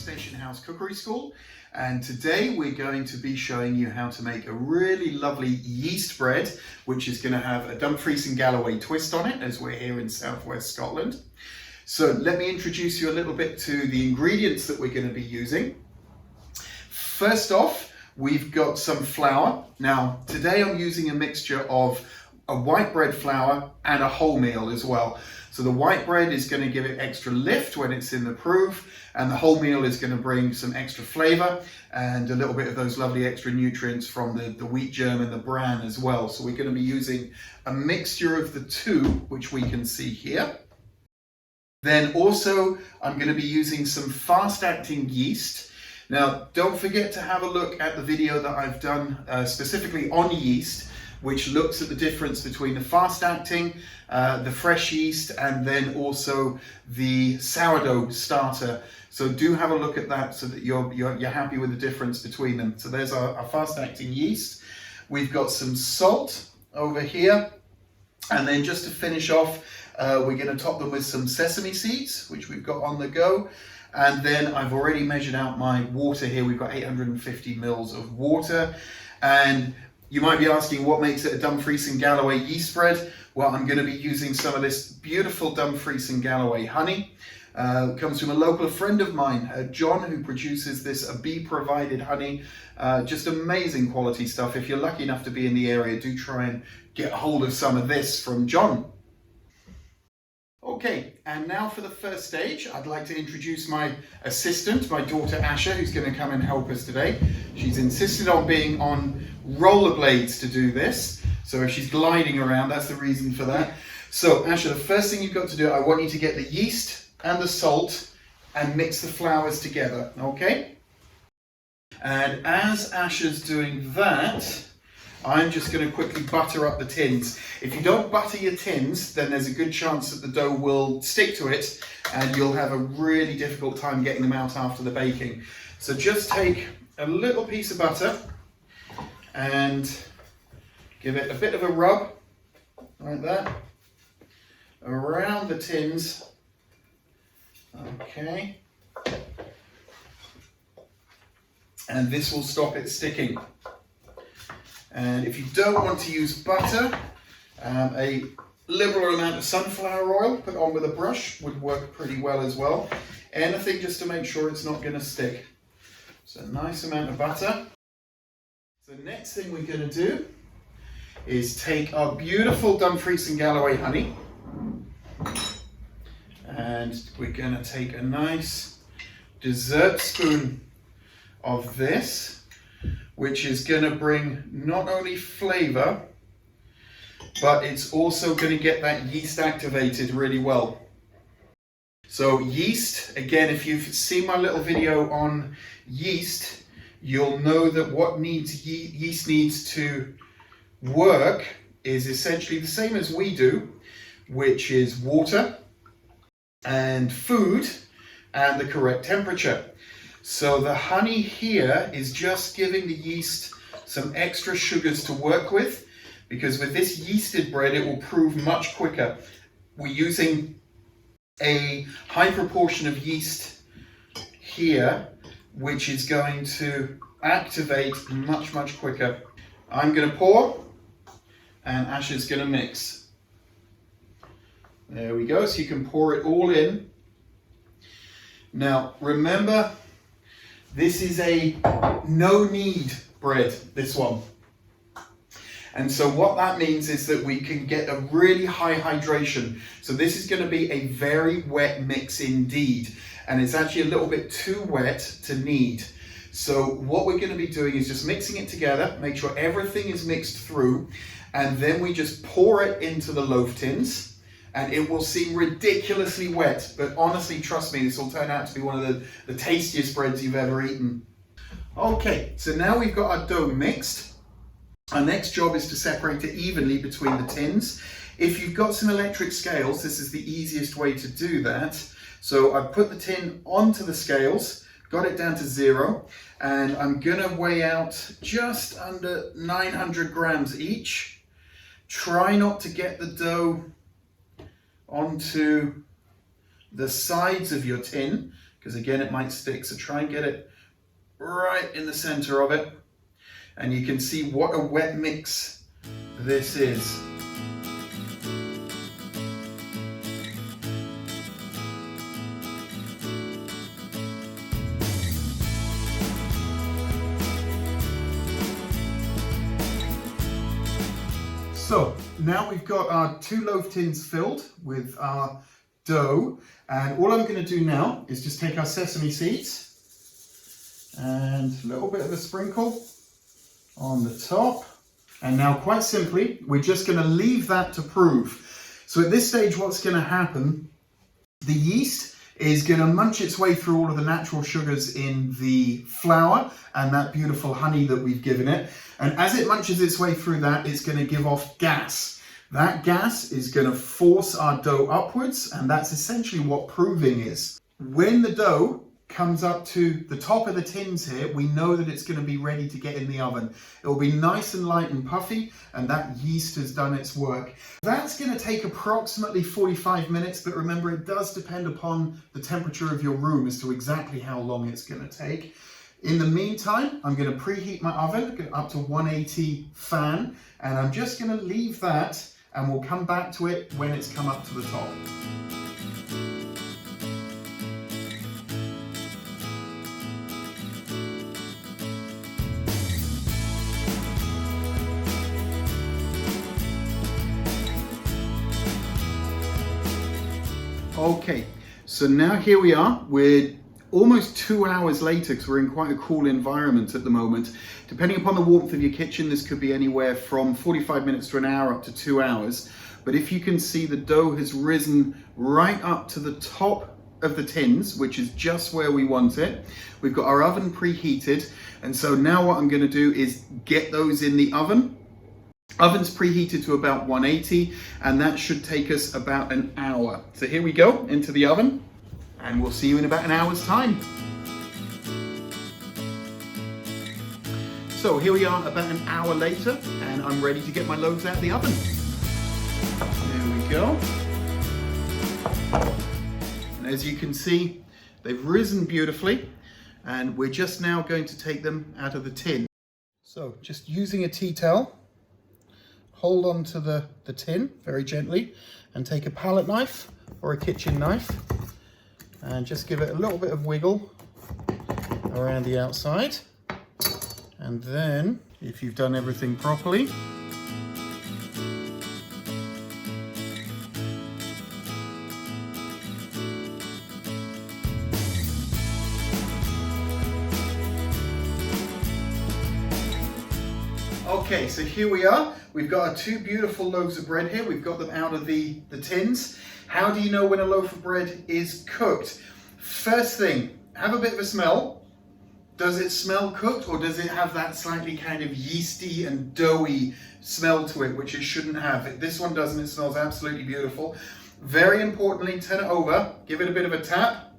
Station House Cookery School, and today we're going to be showing you how to make a really lovely yeast bread, which is going to have a Dumfries and Galloway twist on it, as we're here in southwest Scotland. So let me introduce you a little bit to the ingredients that we're going to be using. First off, we've got some flour. Now today I'm using a mixture of a white bread flour and a wholemeal as well. So the white bread is going to give it extra lift when it's in the proof, and the wholemeal is going to bring some extra flavour and a little bit of those lovely extra nutrients from the wheat germ and the bran as well. So we're going to be using a mixture of the two, which we can see here. Then also I'm going to be using some fast-acting yeast. Now don't forget to have a look at the video that I've done specifically on yeast, which looks at the difference between the fast-acting, the fresh yeast, and then also the sourdough starter. So do have a look at that so that you're happy with the difference between them. So there's our fast-acting yeast. We've got some salt over here, and then just to finish off, we're going to top them with some sesame seeds, which we've got on the go. And then I've already measured out my water here. We've got 850 mils of water. And you might be asking, what makes it a Dumfries and Galloway yeast bread? Well, I'm going to be using some of this beautiful Dumfries and Galloway honey. It comes from a local friend of mine, John, who produces this bee-provided honey. Just amazing quality stuff. If you're lucky enough to be in the area, do try and get hold of some of this from John. Okay, and now for the first stage, I'd like to introduce my assistant, my daughter Asha, who's going to come and help us today. She's insisted on being on rollerblades to do this, so if she's gliding around, that's the reason for that. So Asha, the first thing you've got to do, I want you to get the yeast and the salt and mix the flours together, okay? And as Asha's doing that, I'm just going to quickly butter up the tins. If you don't butter your tins, then there's a good chance that the dough will stick to it and you'll have a really difficult time getting them out after the baking. So just take a little piece of butter and give it a bit of a rub, like that, around the tins. Okay. And this will stop it sticking. And if you don't want to use butter, a liberal amount of sunflower oil put on with a brush would work pretty well as well. Anything just to make sure it's not going to stick. So a nice amount of butter. So the next thing we're going to do is take our beautiful Dumfries and Galloway honey, and we're going to take a nice dessert spoon of this, which is going to bring not only flavor, but it's also going to get that yeast activated really well. So yeast, again, if you've seen my little video on yeast, you'll know that what yeast needs to work is essentially the same as we do, which is water and food and the correct temperature. So the honey here is just giving the yeast some extra sugars to work with, because with this yeasted bread it will prove much quicker. We're using a high proportion of yeast here, which is going to activate much quicker. I'm going to pour and Asha's going to mix. There we go, so you can pour it all in. Now remember, this is a no-knead bread, this one. And so what that means is that we can get a really high hydration. So this is going to be a very wet mix indeed. And it's actually a little bit too wet to knead. So what we're going to be doing is just mixing it together, make sure everything is mixed through, and then we just pour it into the loaf tins. And it will seem ridiculously wet, but honestly, trust me, this will turn out to be one of the tastiest breads you've ever eaten. Okay, so now we've got our dough mixed. Our next job is to separate it evenly between the tins. If you've got some electric scales, this is the easiest way to do that. So I've put the tin onto the scales, got it down to 0, and I'm gonna weigh out just under 900 grams each. Try not to get the dough onto the sides of your tin, because again it might stick. So try and get it right in the center of it. And you can see what a wet mix this is. So now we've got our 2 loaf tins filled with our dough, and all I'm going to do now is just take our sesame seeds and a little bit of a sprinkle on the top, and now quite simply we're just going to leave that to prove. So at this stage what's going to happen, the yeast is going to munch its way through all of the natural sugars in the flour and that beautiful honey that we've given it. And as it munches its way through that, it's going to give off gas. That gas is going to force our dough upwards, and that's essentially what proving is. When the dough comes up to the top of the tins here, we know that it's going to be ready to get in the oven. It will be nice and light and puffy, and that yeast has done its work. That's going to take approximately 45 minutes, but remember it does depend upon the temperature of your room as to exactly how long it's going to take. In the meantime, I'm going to preheat my oven up to 180 fan, and I'm just going to leave that, and we'll come back to it when it's come up to the top. Okay, so now here we are. We're almost 2 hours later because we're in quite a cool environment at the moment. Depending upon the warmth of your kitchen, this could be anywhere from 45 minutes to an hour up to 2 hours. But if you can see, the dough has risen right up to the top of the tins, which is just where we want it. We've got our oven preheated. And so now what I'm going to do is get those in the oven. Oven's preheated to about 180, and that should take us about an hour. So here we go into the oven, and we'll see you in about an hour's time. So here we are about an hour later, and I'm ready to get my loaves out of the oven. There we go. And as you can see, they've risen beautifully, and we're just now going to take them out of the tin. So just using a tea towel, hold on to the tin very gently, and take a palette knife or a kitchen knife and just give it a little bit of wiggle around the outside. And then, if you've done everything properly, okay, so here we are. We've got our 2 beautiful loaves of bread here. We've got them out of the tins. How do you know when a loaf of bread is cooked? First thing, have a bit of a smell. Does it smell cooked, or does it have that slightly kind of yeasty and doughy smell to it, which it shouldn't have? This one doesn't. It smells absolutely beautiful. Very importantly, turn it over, give it a bit of a tap,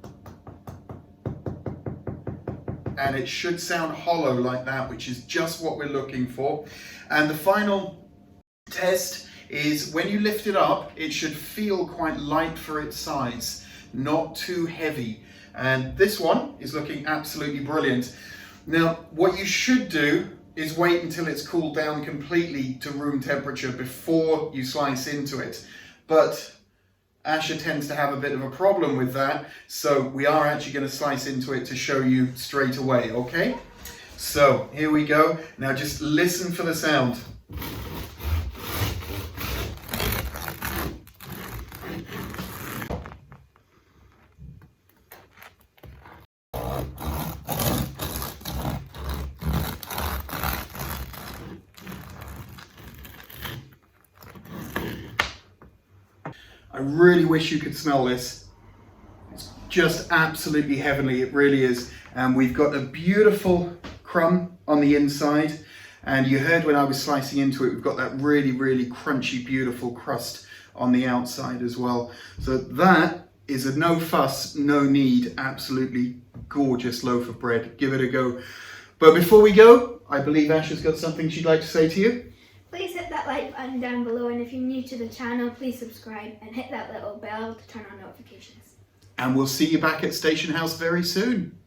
and it should sound hollow like that, which is just what we're looking for. And the final test is when you lift it up, it should feel quite light for its size, not too heavy. And this one is looking absolutely brilliant. Now, what you should do is wait until it's cooled down completely to room temperature before you slice into it. But Asher tends to have a bit of a problem with that, so we are actually going to slice into it to show you straight away, okay? So here we go. Now just listen for the sound. I really wish you could smell this. It's just absolutely heavenly, it really is. And we've got a beautiful crumb on the inside. And you heard when I was slicing into it, we've got that really, really crunchy, beautiful crust on the outside as well. So that is a no fuss, no knead, absolutely gorgeous loaf of bread. Give it a go. But before we go, I believe Asher's got something she'd like to say to you. Please hit that like button down below, and if you're new to the channel, please subscribe and hit that little bell to turn on notifications. and we'll see you back at Station House very soon.